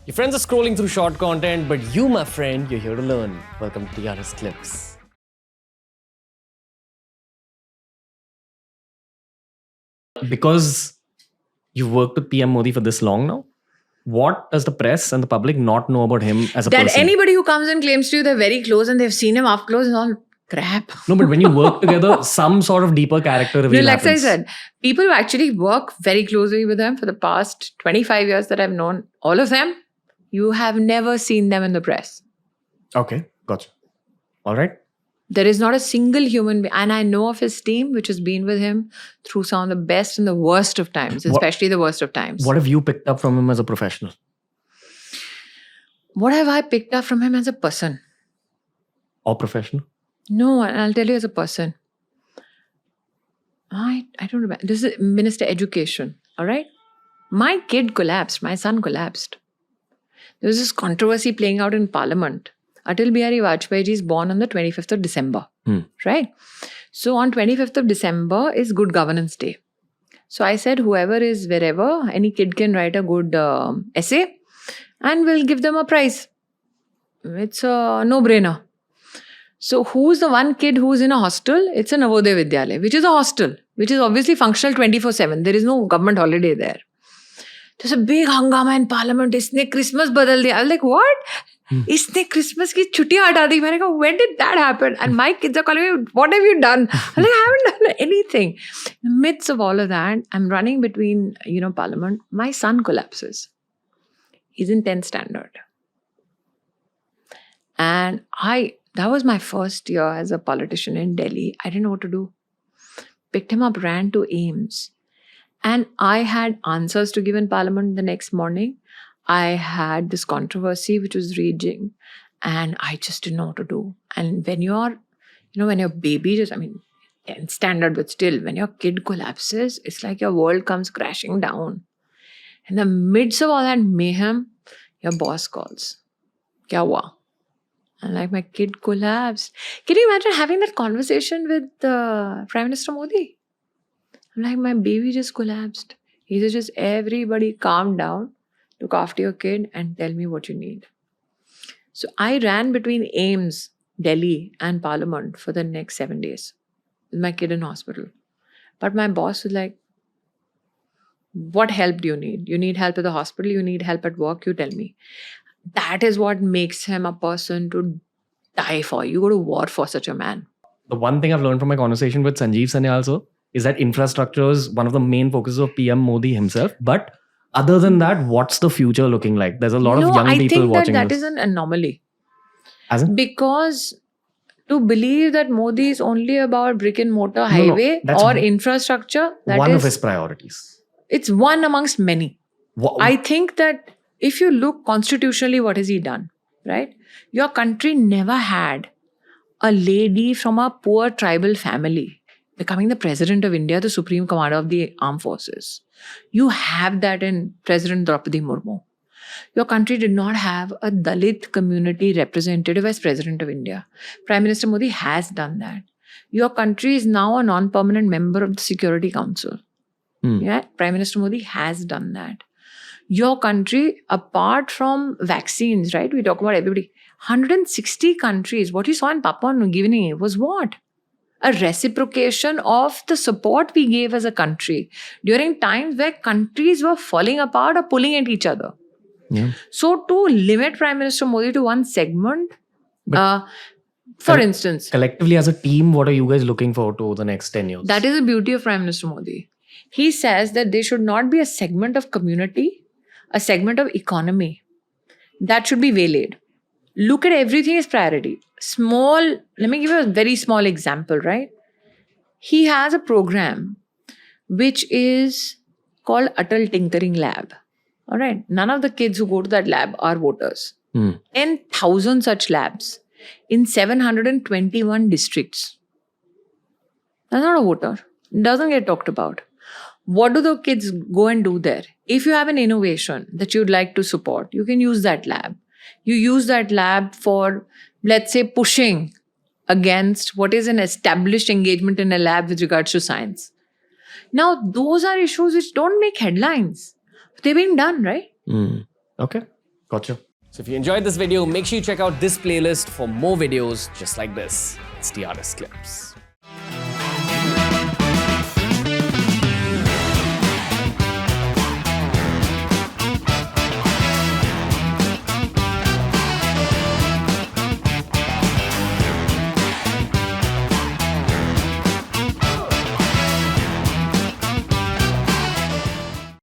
Your friends are scrolling through short content, but you, my friend, you're here to learn. Welcome to TRS Clips. Because you've worked with PM Modi for this long now, what does the press and the public not know about him as a That person? anybody who comes and claims to you they're very close and they've seen him up close is all crap. No, but when you work together, some sort of deeper character reveal Like I happens. said, people who actually work very closely with him for the past 25 years that I've known, all of them, you have never seen them in the press. Okay, gotcha. All right. There is not a single human being, and I know of his team which has been with him through some of the best and the worst of times, especially the worst of times. What have you picked up from him as a professional? What have I picked up from him as a person? Or professional? No, and I'll tell you as a person. I don't remember. This is Minister Education, all right? My kid collapsed. My son collapsed. There was this controversy playing out in Parliament. Atal Bihari Vajpayee is born on the 25th of December, right? So on 25th of December is Good Governance Day. So I said, whoever is wherever, any kid can write a good essay and we'll give them a prize. It's a no-brainer. So who's the one kid who's in a hostel? It's a Navodaya Vidyalaya, which is a hostel, which is obviously functional 24/7. There is no government holiday there. There's a big hangama in Parliament. Isne Christmas badal diya. I was like, what? Isne Christmas ki chuttiyan hata di. I go, when did that happen? And my kids are calling me, what have you done? I'm like, I haven't done anything. In the midst of all of that, I'm running between, Parliament. My son collapses. He's in 10th standard. And that was my first year as a politician in Delhi. I didn't know what to do. Picked him up, ran to AIIMS. And I had answers to give in Parliament the next morning. I had this controversy which was raging. And I just didn't know what to do. And when you're, when your baby 10th standard, but still, when your kid collapses, it's like your world comes crashing down. In the midst of all that mayhem, your boss calls. Kya hua? And like, my kid collapsed. Can you imagine having that conversation with Prime Minister Modi? I'm like, my baby just collapsed. He said, just everybody calm down, look after your kid and tell me what you need. So I ran between AIIMS, Delhi and Parliament for the next 7 days with my kid in hospital. But my boss was like, what help do you need? You need help at the hospital? You need help at work? You tell me. That is what makes him a person to die for. You go to war for such a man. The one thing I've learned from my conversation with Sanjeev Sanya also is that infrastructure is one of the main focuses of PM Modi himself. But other than that, what's the future looking like? There's a lot of young people watching that this. is an anomaly. As in? Because to believe that Modi is only about brick and mortar highway or infrastructure, one of his priorities. It's one amongst many. I think that if you look constitutionally, what has he done, right? Your country never had a lady from a poor tribal family becoming the president of India, the supreme commander of the armed forces. You have that in President Draupadi Murmu. Your country did not have a Dalit community representative as president of India. Prime Minister Modi has done that. Your country is now a non-permanent member of the Security Council. Yeah, Prime Minister Modi has done that. Your country, apart from vaccines, right? We talk about everybody. 160 countries. What you saw in Papua New Guinea was what? A reciprocation of the support we gave as a country during times where countries were falling apart or pulling at each other. Yeah. So to limit Prime Minister Modi to one segment, for instance. Collectively as a team, what are you guys looking forward to over the next 10 years? That is the beauty of Prime Minister Modi. He says that there should not be a segment of community, a segment of economy that should be waylaid. Look at everything as priority. Let me give you a very small example, right? He has a program which is called Atal Tinkering Lab. All right. None of the kids who go to that lab are voters. 10,000 such labs in 721 districts. That's not a voter. It doesn't get talked about. What do the kids go and do there? If you have an innovation that you'd like to support, you can use that lab. You use that lab for, let's say, pushing against what is an established engagement in a lab with regards to science. Now, those are issues which don't make headlines. They're being done, right? Okay. Gotcha. So if you enjoyed this video, make sure you check out this playlist for more videos just like this. It's TRS Clips.